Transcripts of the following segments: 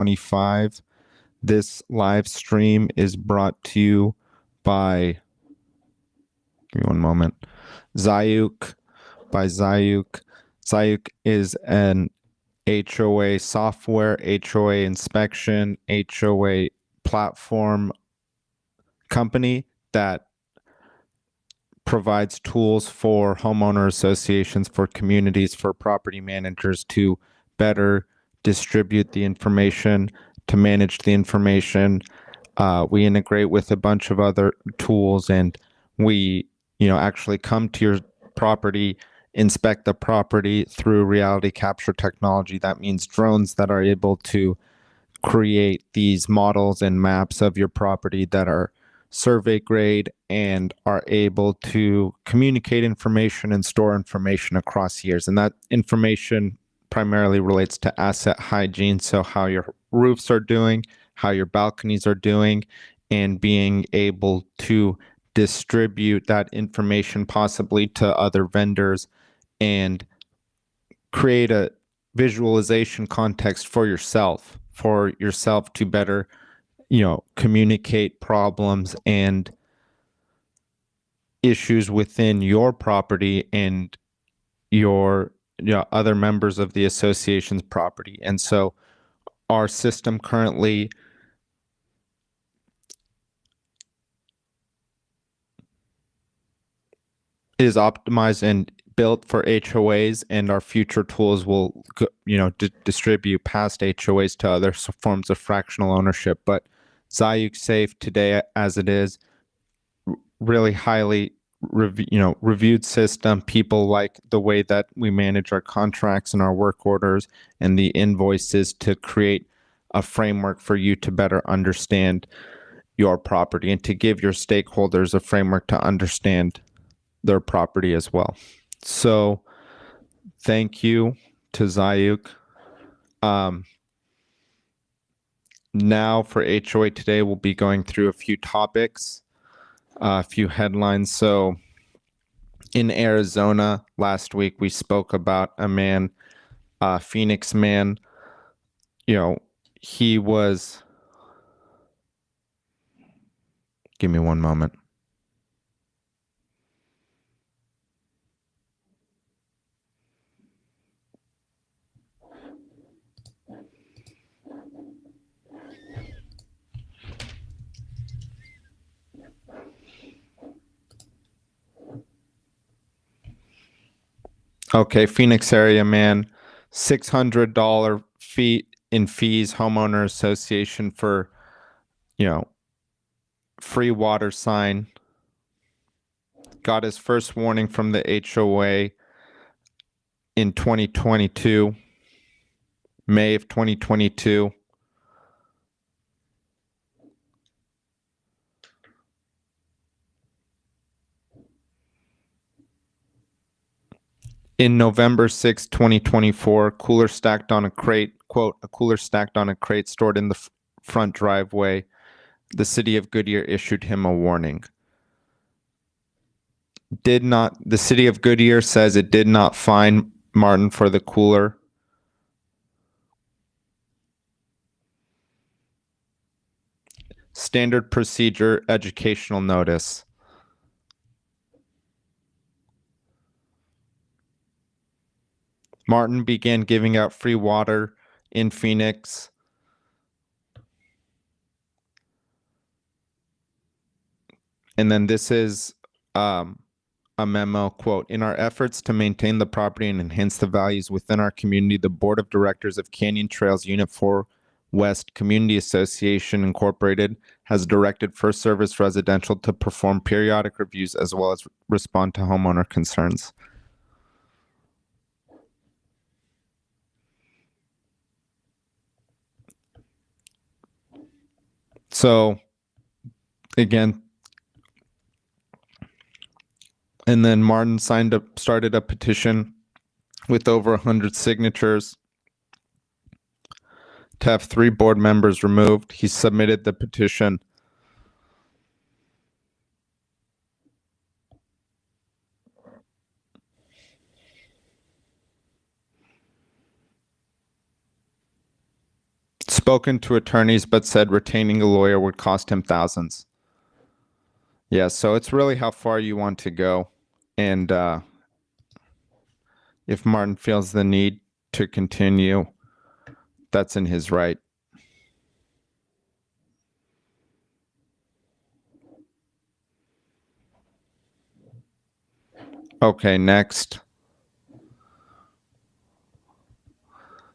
2025. This live stream is brought to you by, give me one moment, Zayuk, by Zayuk. Zayuk is an HOA software, HOA inspection, HOA platform company that provides tools for homeowner associations, for communities, for property managers to better distribute the information, to manage the information. We integrate with a bunch of other tools, and we, actually come to your property, inspect the property through reality capture technology. That means drones that are able to create these models and maps of your property that are survey grade and are able to communicate information and store information across years. And that information primarily relates to asset hygiene. So how your roofs are doing, how your balconies are doing, and being able to distribute that information possibly to other vendors and create a visualization context for yourself to better communicate problems and issues within your property and your other members of the association's property. And so our system currently is optimized and built for HOAs, and our future tools will distribute past HOAs to other forms of fractional ownership. But Zayuk Safe today, as it is, really highly reviewed system. People like the way that we manage our contracts and our work orders and the invoices to create a framework for you to better understand your property and to give your stakeholders a framework to understand their property as well. So thank you to Zayuk. Now for HOA Today, we'll be going through a few topics, a few headlines. So in Arizona last week, we spoke about a man, Phoenix man. He was, give me one moment. Okay, Phoenix area man, $600 fee in fees, homeowner association for, free water sign. Got his first warning from the HOA in 2022, May of 2022. In November 6, 2024, cooler stacked on a crate, quote, a cooler stacked on a crate stored in the front driveway. The city of Goodyear issued him a warning. The city of Goodyear says it did not fine Martin for the cooler. Standard procedure educational notice. Martin began giving out free water in Phoenix. And then this is a memo, quote, in our efforts to maintain the property and enhance the values within our community, the Board of Directors of Canyon Trails Unit 4 West Community Association Incorporated has directed First Service Residential to perform periodic reviews as well as respond to homeowner concerns. So again, and then Martin started a petition with over 100 signatures to have 3 board members removed. He submitted the petition. spoken to attorneys, but said retaining a lawyer would cost him thousands. Yeah, so it's really how far you want to go. And if Martin feels the need to continue, that's in his right. Okay, next.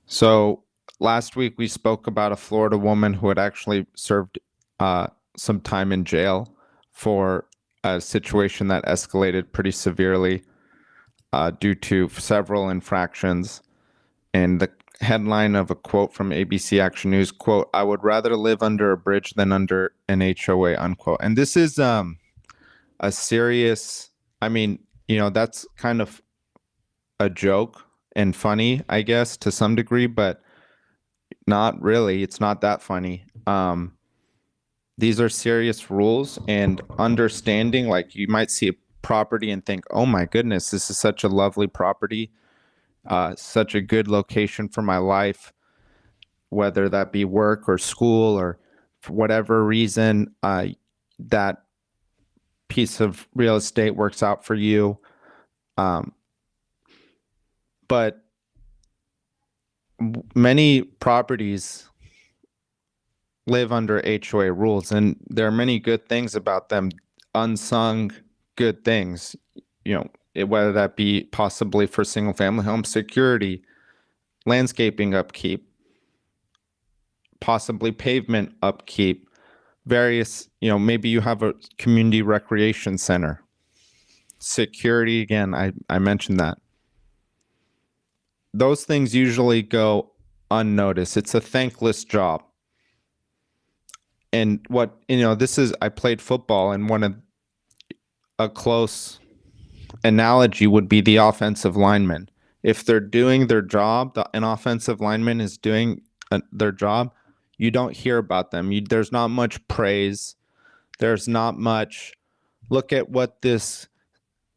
So last week we spoke about a Florida woman who had actually served some time in jail for a situation that escalated pretty severely due to several infractions. And the headline of a quote from ABC Action News, quote, "I would rather live under a bridge than under an HOA," unquote. And this is a serious, I mean, that's kind of a joke and funny, I guess, to some degree, but not really. It's not that funny. These are serious rules, and understanding, like, you might see a property and think, oh my goodness, this is such a lovely property, such a good location for my life, whether that be work or school or for whatever reason, that piece of real estate works out for you. But many properties live under HOA rules, and there are many good things about them, unsung good things, whether that be possibly for single family home security, landscaping upkeep, possibly pavement upkeep, various, maybe you have a community recreation center, security, again, I mentioned that. Those things usually go unnoticed. It's a thankless job. And what, this is, I played football, and one of a close analogy would be the offensive lineman. If they're doing their job, an offensive lineman is doing their job, you don't hear about them. There's not much praise. There's not much, look at what this,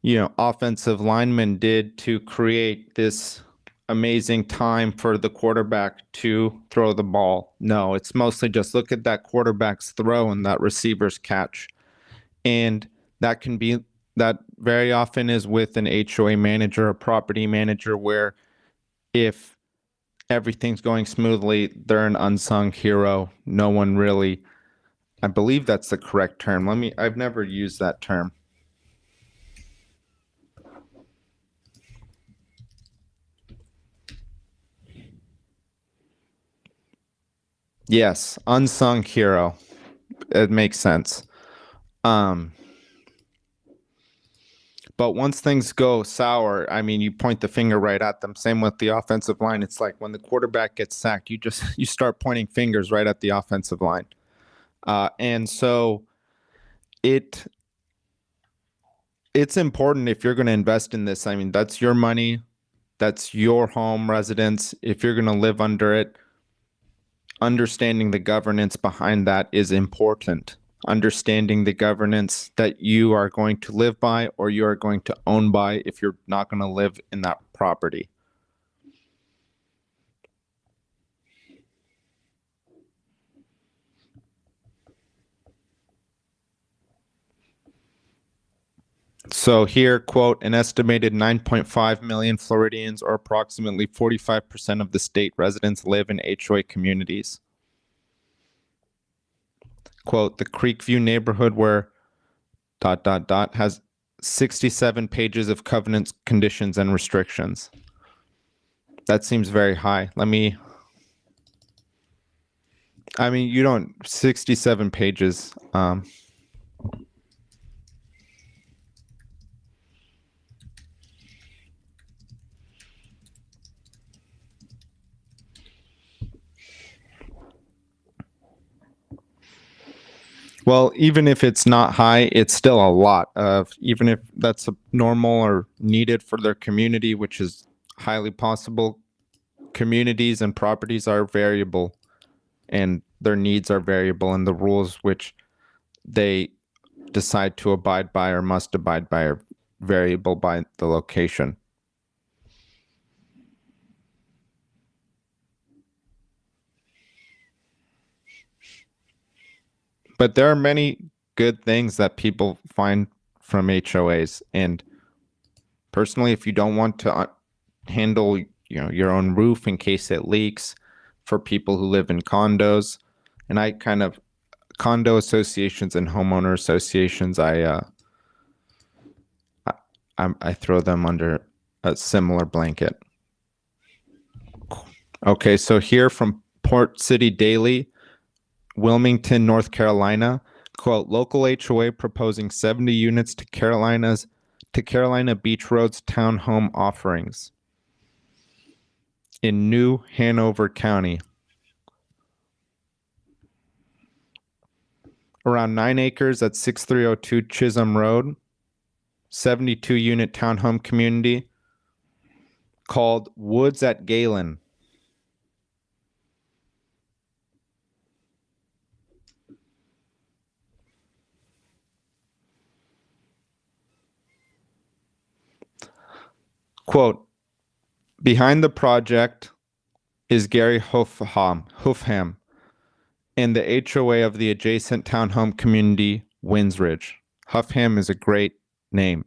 offensive lineman did to create this amazing time for the quarterback to throw the ball. No, it's mostly just look at that quarterback's throw and that receiver's catch. And that very often is with an HOA manager, a property manager, where if everything's going smoothly, they're an unsung hero. No one really, I believe that's the correct term. I've never used that term. Yes, unsung hero. It makes sense. But once things go sour, I mean, you point the finger right at them. Same with the offensive line. It's like when the quarterback gets sacked, you start pointing fingers right at the offensive line. And so it's important if you're going to invest in this. I mean, that's your money. That's your home residence. If you're going to live under it, understanding the governance behind that is important. Understanding the governance that you are going to live by or you are going to own by if you're not going to live in that property. So here, quote, an estimated 9.5 million Floridians, or approximately 45% of the state residents, live in HOA communities. Quote, the Creekview neighborhood where ... has 67 pages of covenants, conditions, and restrictions. That seems very high. You don't, 67 pages. Well, even if it's not high, it's still a lot of, even if that's normal or needed for their community, which is highly possible. Communities and properties are variable and their needs are variable, and the rules which they decide to abide by or must abide by are variable by the location. But there are many good things that people find from HOAs. And personally, if you don't want to handle, your own roof in case it leaks, for people who live in condos, and I kind of condo associations and homeowner associations, I throw them under a similar blanket. Okay, so here from Port City Daily, Wilmington, North Carolina, quote, local HOA proposing 70 units to Carolina Beach Road's townhome offerings in New Hanover County. Around 9 acres at 6302 Chisholm Road, 72 unit townhome community called Woods at Galen. Quote, behind the project is Gary Hoofham and the HOA of the adjacent townhome community, Windsridge. Huffham is a great name.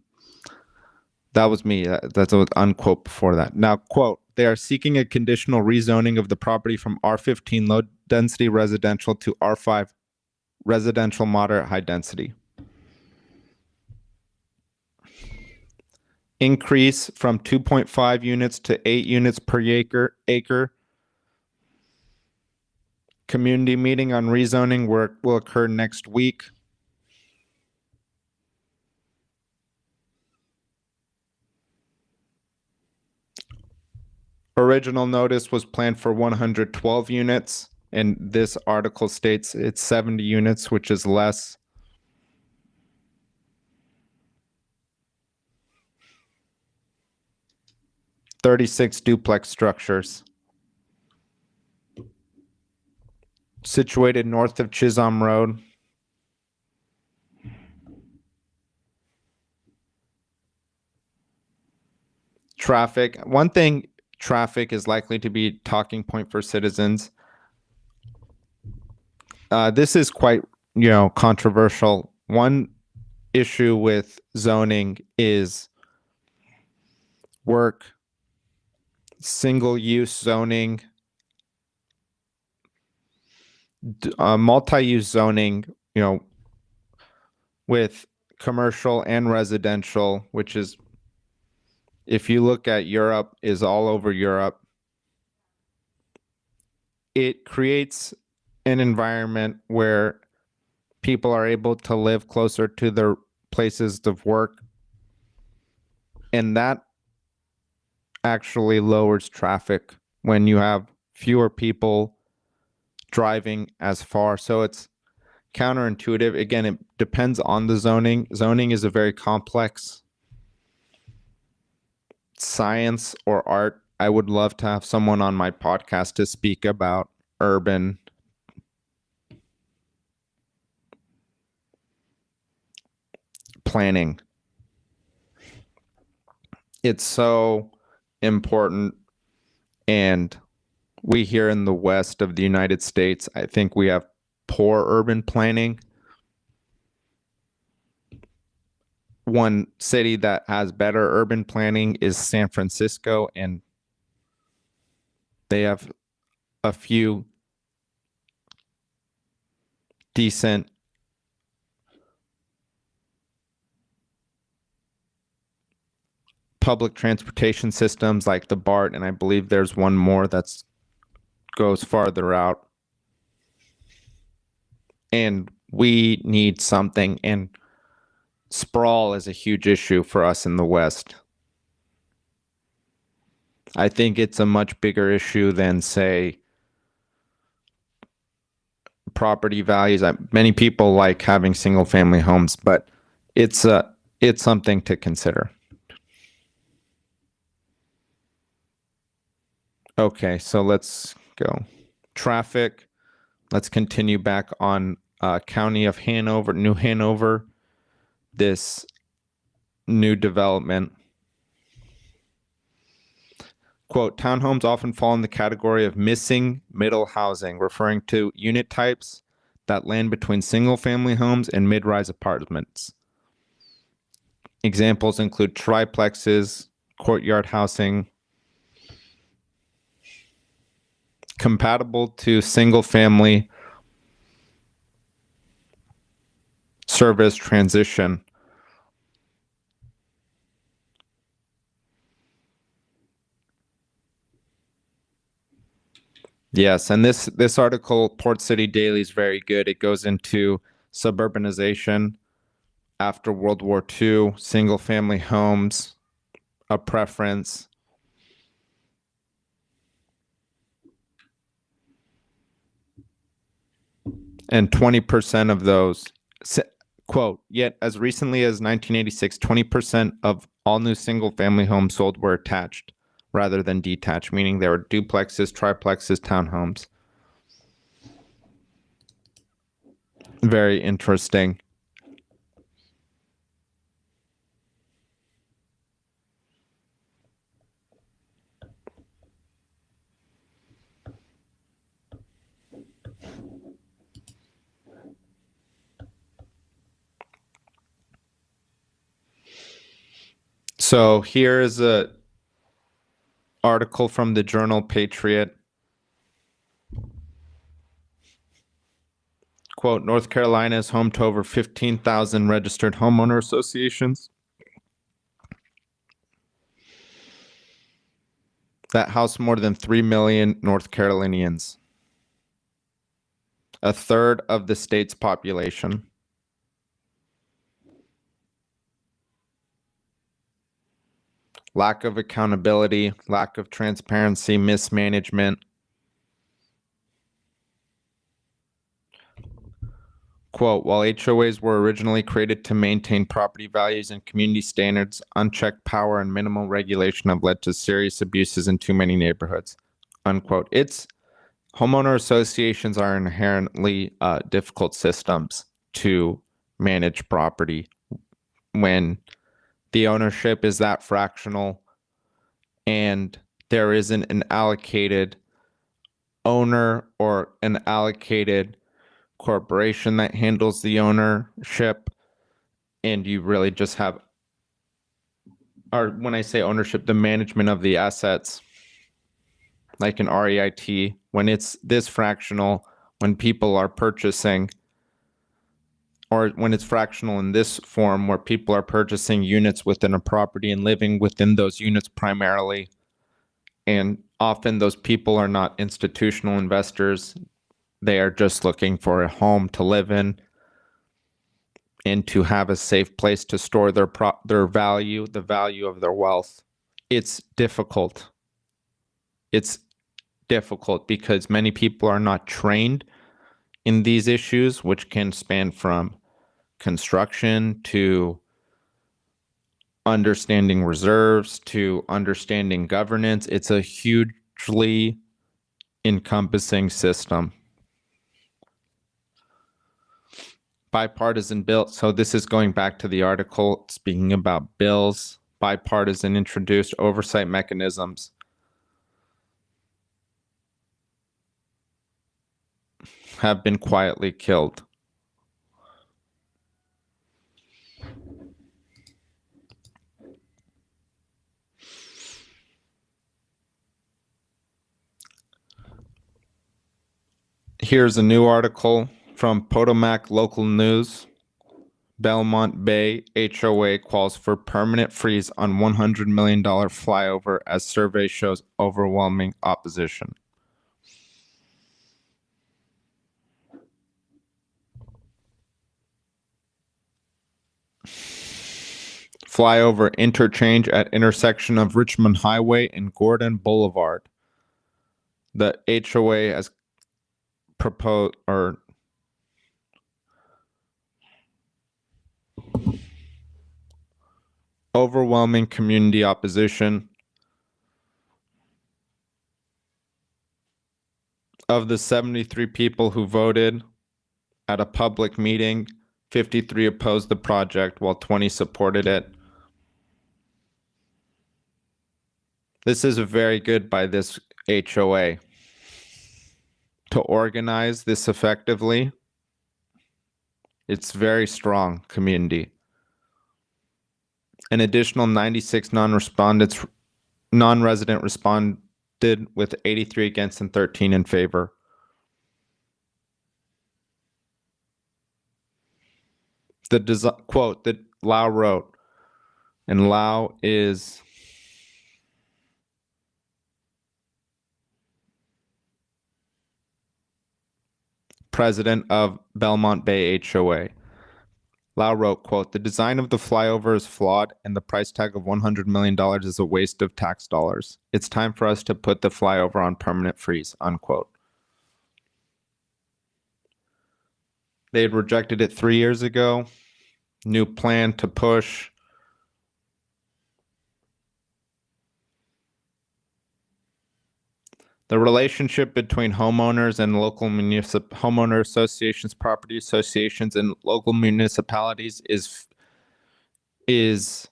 That was me. That's an unquote before that. Now, quote, they are seeking a conditional rezoning of the property from R15 low density residential to R5 residential moderate high density. Increase from 2.5 units to 8 units per acre. Community meeting on rezoning will occur next week. Original notice was planned for 112 units, and this article states it's 70 units, which is less. "36 duplex structures situated north of Chisholm Road. Traffic. One thing, traffic is likely to be a talking point for citizens. This is quite, controversial. One issue with zoning is work, single-use zoning, multi-use zoning, with commercial and residential, which is, if you look at Europe, is all over Europe. It creates an environment where people are able to live closer to their places of work, and that actually lowers traffic when you have fewer people driving as far. So it's counterintuitive. Again, it depends on the zoning. Zoning is a very complex science or art. I would love to have someone on my podcast to speak about urban planning. It's so important, and we here in the west of the United States, I think we have poor urban planning. One city that has better urban planning is San Francisco, and they have a few decent public transportation systems like the BART, and I believe there's one more that goes farther out. And we need something, and sprawl is a huge issue for us in the West. I think it's a much bigger issue than, say, property values. Many people like having single family homes, but it's something to consider. Okay, so let's go. Traffic. Let's continue back on County of Hanover, New Hanover, this new development. Quote, townhomes often fall in the category of missing middle housing, referring to unit types that land between single-family homes and mid-rise apartments. Examples include triplexes, courtyard housing, compatible to single-family service transition. Yes, and this article, Port City Daily, is very good. It goes into suburbanization after World War II, single-family homes, a preference. And 20% of those, quote, yet as recently as 1986, 20% of all new single-family homes sold were attached rather than detached, meaning they were duplexes, triplexes, townhomes. Very interesting. So here is a article from the journal Patriot. Quote, North Carolina is home to over 15,000 registered homeowner associations that house more than 3 million North Carolinians, a third of the state's population. Lack of accountability, lack of transparency, mismanagement. Quote, while HOAs were originally created to maintain property values and community standards, unchecked power and minimal regulation have led to serious abuses in too many neighborhoods. Unquote. Homeowner associations are inherently difficult systems to manage property when the ownership is that fractional and there isn't an allocated owner or an allocated corporation that handles the ownership, and you really just have, or when I say ownership, the management of the assets, like an REIT, when it's this fractional, when people are purchasing, or when it's fractional in this form where people are purchasing units within a property and living within those units primarily, and often those people are not institutional investors. They are just looking for a home to live in and to have a safe place to store their value, the value of their wealth. It's difficult. It's difficult because many people are not trained in these issues, which can span from construction to understanding reserves to understanding governance. It's a hugely encompassing system. Bipartisan bill. So this is going back to the article speaking about bills. Bipartisan introduced oversight mechanisms have been quietly killed. Here's a new article from Potomac Local News. Belmont Bay HOA calls for permanent freeze on $100 million flyover as survey shows overwhelming opposition. Flyover interchange at intersection of Richmond Highway and Gordon Boulevard. The HOA has proposed or overwhelming community opposition. Of the 73 people who voted at a public meeting, 53 opposed the project while 20 supported it. This is very good by this HOA to organize this effectively It's very strong community. An additional 96 non-resident responded with 83 against and 13 in favor. Quote that Lau wrote, and Lau is president of Belmont Bay HOA. Lau wrote, quote, the design of the flyover is flawed and the price tag of $100 million is a waste of tax dollars. It's time for us to put the flyover on permanent freeze, unquote. They had rejected it 3 years ago. New plan to push. The relationship between homeowners and local homeowner associations, property associations, and local municipalities is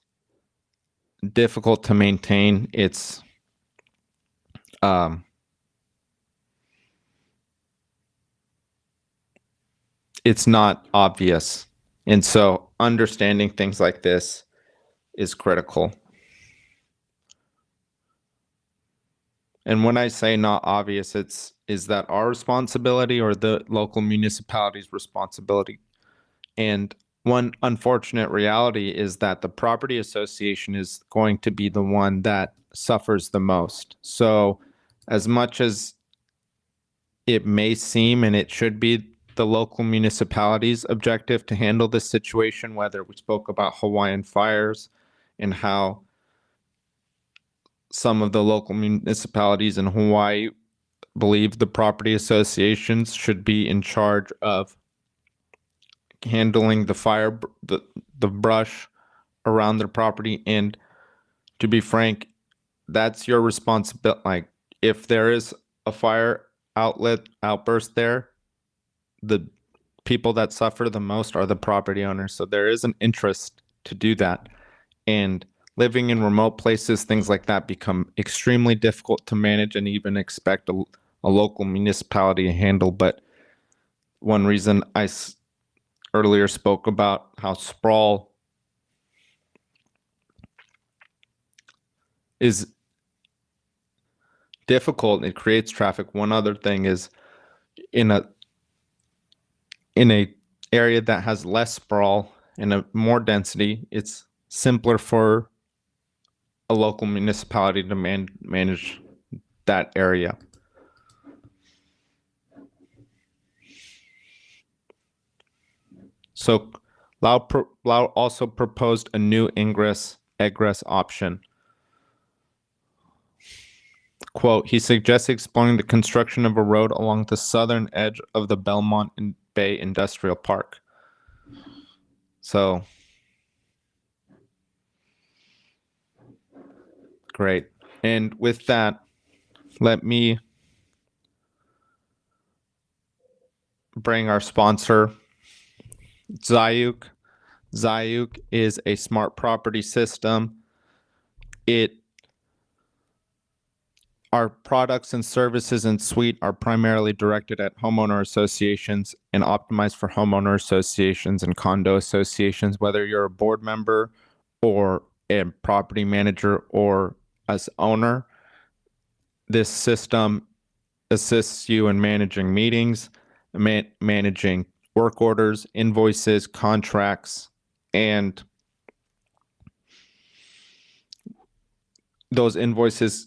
difficult to maintain. It's not obvious, and so understanding things like this is critical. And when I say not obvious, is that our responsibility or the local municipality's responsibility? And one unfortunate reality is that the property association is going to be the one that suffers the most. So as much as it may seem, and it should be the local municipality's objective to handle this situation, whether we spoke about Hawaiian fires and how some of the local municipalities in Hawaii believe the property associations should be in charge of handling the fire, the brush around their property. And to be frank, that's your responsibility. Like, if there is a fire outburst there, the people that suffer the most are the property owners. So there is an interest to do that. And living in remote places, things like that become extremely difficult to manage and even expect a local municipality to handle. But one reason I earlier spoke about how sprawl is difficult, it creates traffic. One other thing is in a area that has less sprawl and a more density, it's simpler for a local municipality to manage that area. So Lau also proposed a new egress option. Quote, he suggests exploring the construction of a road along the southern edge of the Belmont Bay Industrial Park. So, great. And with that, let me bring our sponsor, Zayuk. Zayuk is a smart property system. Our products and services and suite are primarily directed at homeowner associations and optimized for homeowner associations and condo associations, whether you're a board member or a property manager or as owner. This system assists you in managing meetings, managing work orders, invoices, contracts, and those invoices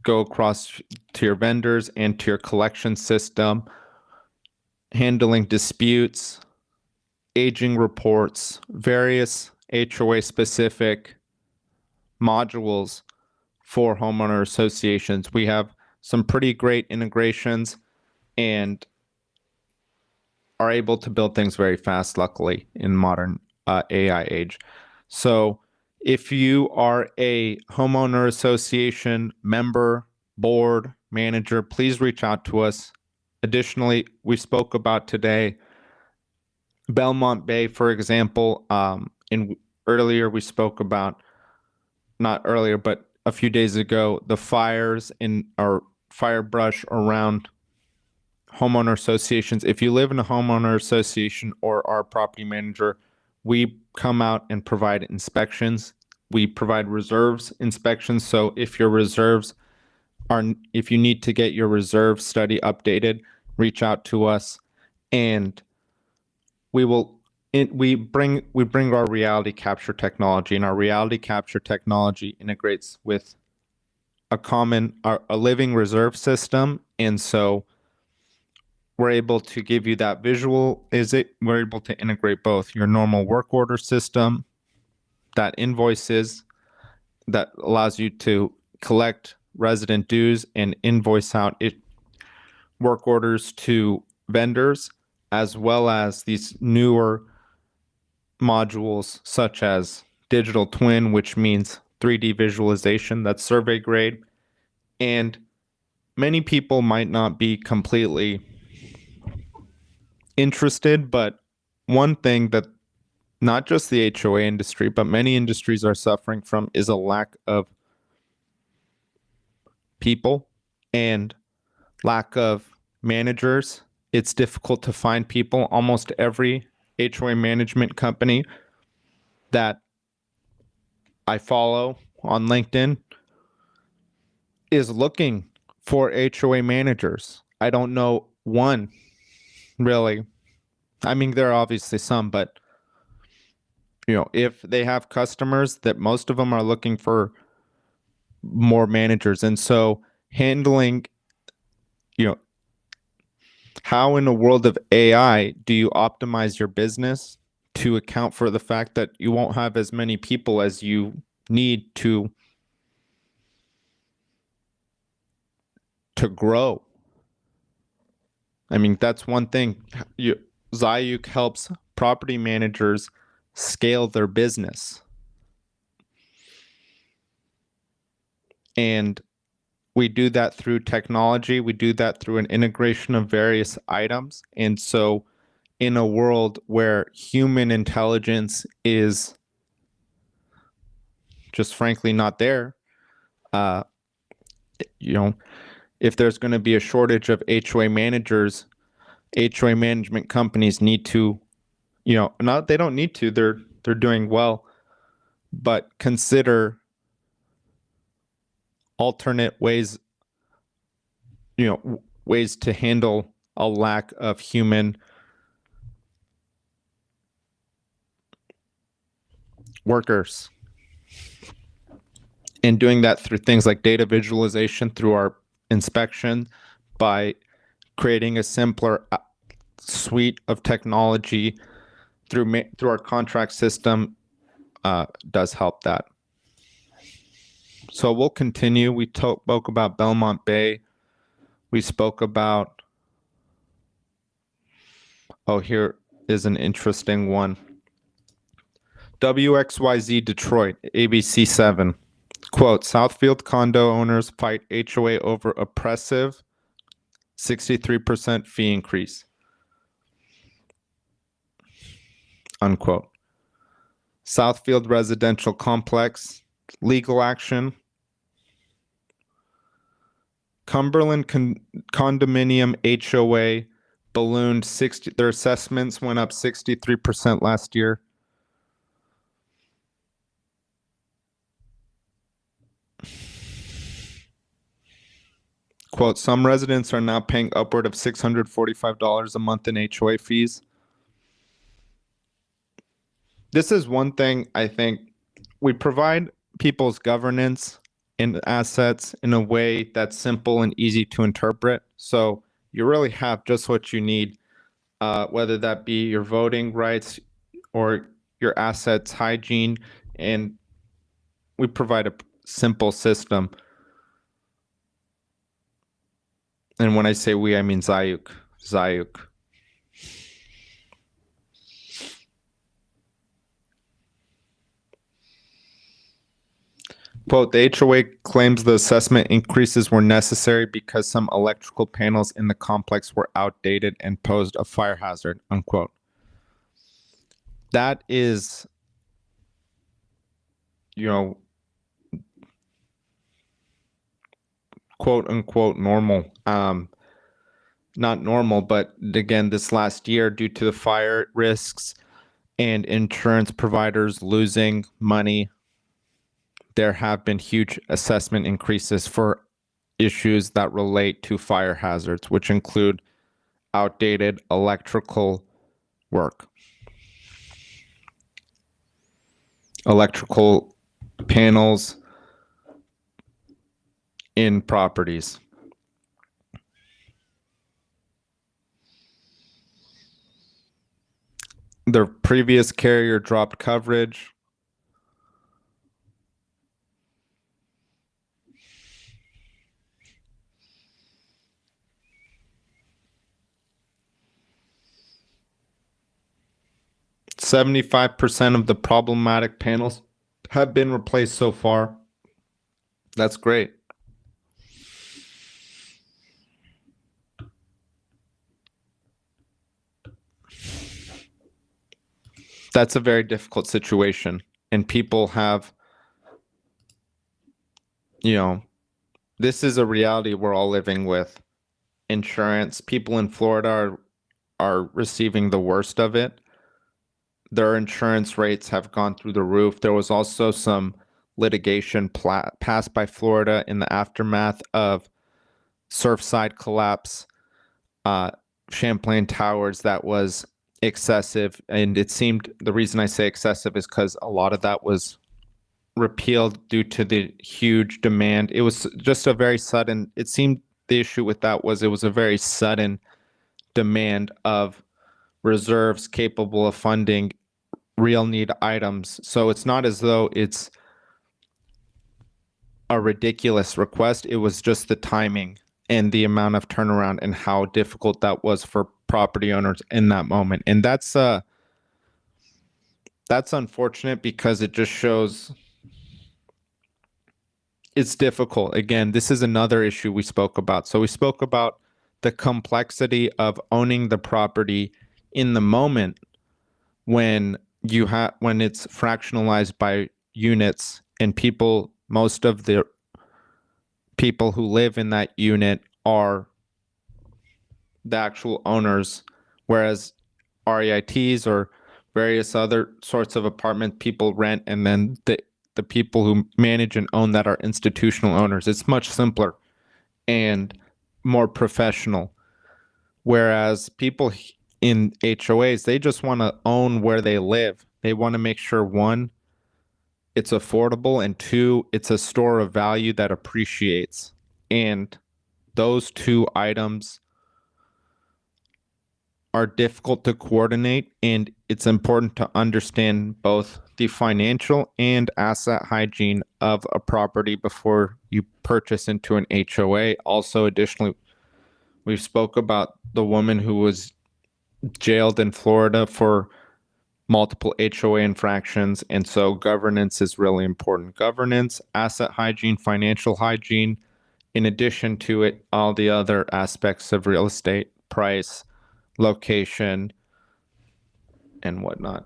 go across to your vendors and to your collection system, handling disputes, aging reports, various HOA specific modules for homeowner associations. We have some pretty great integrations and are able to build things very fast, luckily, in modern AI age. So if you are a homeowner association member, board, manager, please reach out to us. Additionally, we spoke about today Belmont Bay, for example. Earlier we spoke about, not earlier, but a few days ago, the fires in our fire brush around homeowner associations. If you live in a homeowner association or our property manager, we come out and provide inspections. We provide reserves inspections. So if your reserves are, if you need to get your reserve study updated, reach out to us, and we will. We bring our reality capture technology, and our reality capture technology integrates with a living reserve system, and so we're able to give you that visual. We're able to integrate both your normal work order system, that invoices, that allows you to collect resident dues and invoice out work orders to vendors, as well as these newer modules such as digital twin, which means 3D visualization, that's survey grade. And many people might not be completely interested, but one thing that not just the HOA industry, but many industries are suffering from is a lack of people and lack of managers. It's difficult to find people. Almost every HOA management company that I follow on LinkedIn is looking for HOA managers. I don't know one really. I mean, there are obviously some, but if they have customers, that most of them are looking for more managers. And so handling, you know, how in a world of AI do you optimize your business to account for the fact that you won't have as many people as you need to grow? I mean, that's one thing. Zayuk helps property managers scale their business. And we do that through technology. We do that through an integration of various items. And so in a world where human intelligence is just frankly not there, uh, if there's going to be a shortage of HOA managers, HOA management companies need to, not they don't need to, they're doing well, but consider alternate ways, ways to handle a lack of human workers. And doing that through things like data visualization, through our inspection, by creating a simpler suite of technology through our contract system does help that. So we'll continue. We spoke about Belmont Bay. We spoke about, here is an interesting one. WXYZ Detroit, ABC 7. Quote, Southfield condo owners fight HOA over oppressive 63% fee increase. Unquote. Southfield residential complex, legal action. Cumberland condominium HOA ballooned their assessments went up 63% last year. Quote, some residents are now paying upward of $645 a month in HOA fees. This is one thing I think we provide people's governance and assets in a way that's simple and easy to interpret. So you really have just what you need, whether that be your voting rights or your assets hygiene, and we provide a simple system. And when I say we, I mean Zayuk. Quote, the HOA claims the assessment increases were necessary because some electrical panels in the complex were outdated and posed a fire hazard, unquote. That is, quote unquote normal. not normal, but again, this last year, due to the fire risks and insurance providers losing money, there have been huge assessment increases for issues that relate to fire hazards, which include outdated electrical work, electrical panels in properties. The previous carrier dropped coverage. "75% of the problematic panels have been replaced so far." That's great. That's a very difficult situation. And people have, this is a reality we're all living with. Insurance, people in Florida are receiving the worst of it. Their insurance rates have gone through the roof. There was also some litigation passed by Florida in the aftermath of Surfside collapse, Champlain Towers, that was excessive. And it seemed, the reason I say excessive is because a lot of that was repealed due to the huge demand. It was just a very sudden, it seemed the issue with that was it was a very sudden demand of reserves capable of funding real need items. So it's not as though it's a ridiculous request. It was just the timing and the amount of turnaround and how difficult that was for property owners in that moment. And that's unfortunate because it just shows it's difficult. Again, this is another issue we spoke about. So we spoke about the complexity of owning the property in the moment when when it's fractionalized by units, and most of the people who live in that unit are the actual owners, whereas REITs or various other sorts of apartment people rent, and then the people who manage and own that are institutional owners. It's much simpler and more professional. Whereas people in HOAs, they just want to own where they live. They want to make sure, one, it's affordable, and two, it's a store of value that appreciates. And those two items are difficult to coordinate, and it's important to understand both the financial and asset hygiene of a property before you purchase into an HOA. Also, additionally, we spoke about the woman who was jailed in Florida for multiple HOA infractions, and so governance is really important. Governance, asset hygiene, financial hygiene, in addition to it, all the other aspects of real estate, price, location, and whatnot.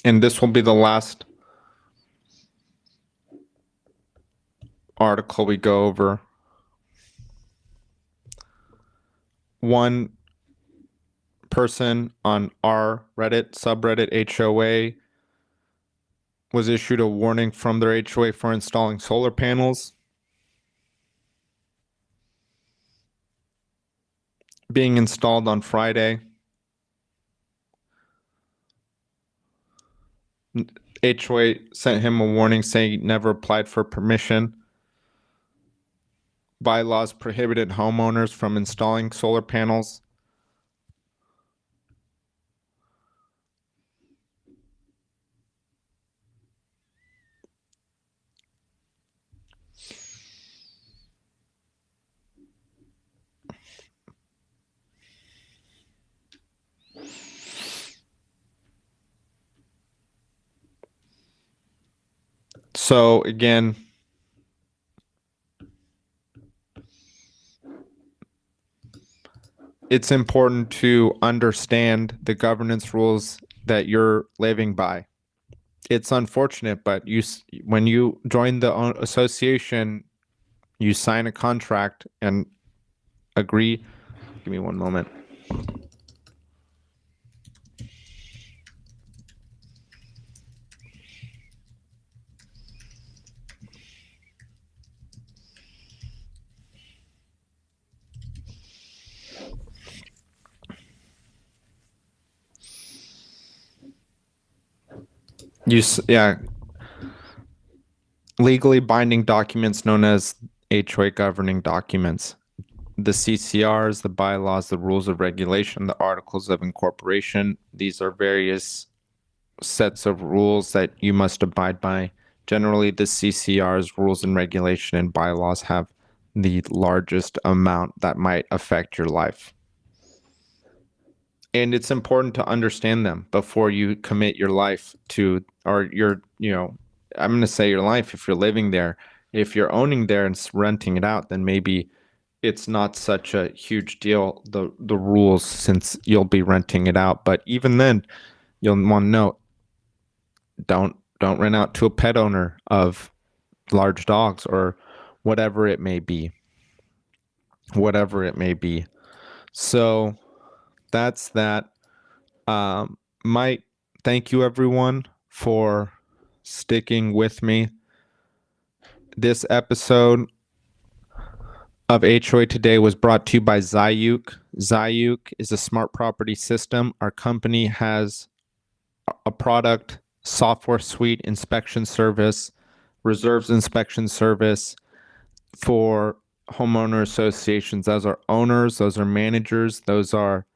And this will be the last article we go over. One person on our Reddit subreddit HOA was issued a warning from their HOA for installing solar panels being installed on Friday. HOA sent him a warning saying he never applied for permission. Bylaws prohibited homeowners from installing solar panels. So again, it's important to understand the governance rules that you're living by. It's unfortunate, but when you join the association, you sign a contract and agree. Give me one moment. Yeah, legally binding documents known as HOA governing documents. The CCRs, the bylaws, the rules of regulation, the articles of incorporation. These are various sets of rules that you must abide by. Generally, the CCRs, rules and regulation, and bylaws have the largest amount that might affect your life. And it's important to understand them before you commit your life to, or I'm going to say your life if you're living there. If you're owning there and renting it out, then maybe it's not such a huge deal, the rules, since you'll be renting it out. But even then, you'll want to know, don't rent out to a pet owner of large dogs or whatever it may be. Whatever it may be. So that's that. Mike, thank you everyone for sticking with me. This episode of HOA Today was brought to you by Zayuk. Zayuk is a smart property system. Our company has a product, software suite, inspection service, reserves inspection service for homeowner associations. Those are owners, those are managers, those are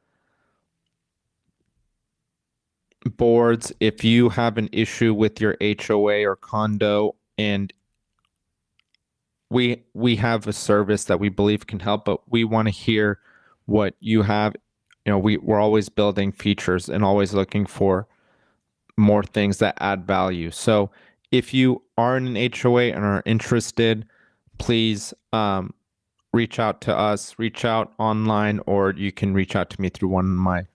boards. If you have an issue with your HOA or condo, and we have a service that we believe can help, but we want to hear what you have. We're always building features and always looking for more things that add value. So if you are in an HOA and are interested, please reach out to us, reach out online, or you can reach out to me through one of my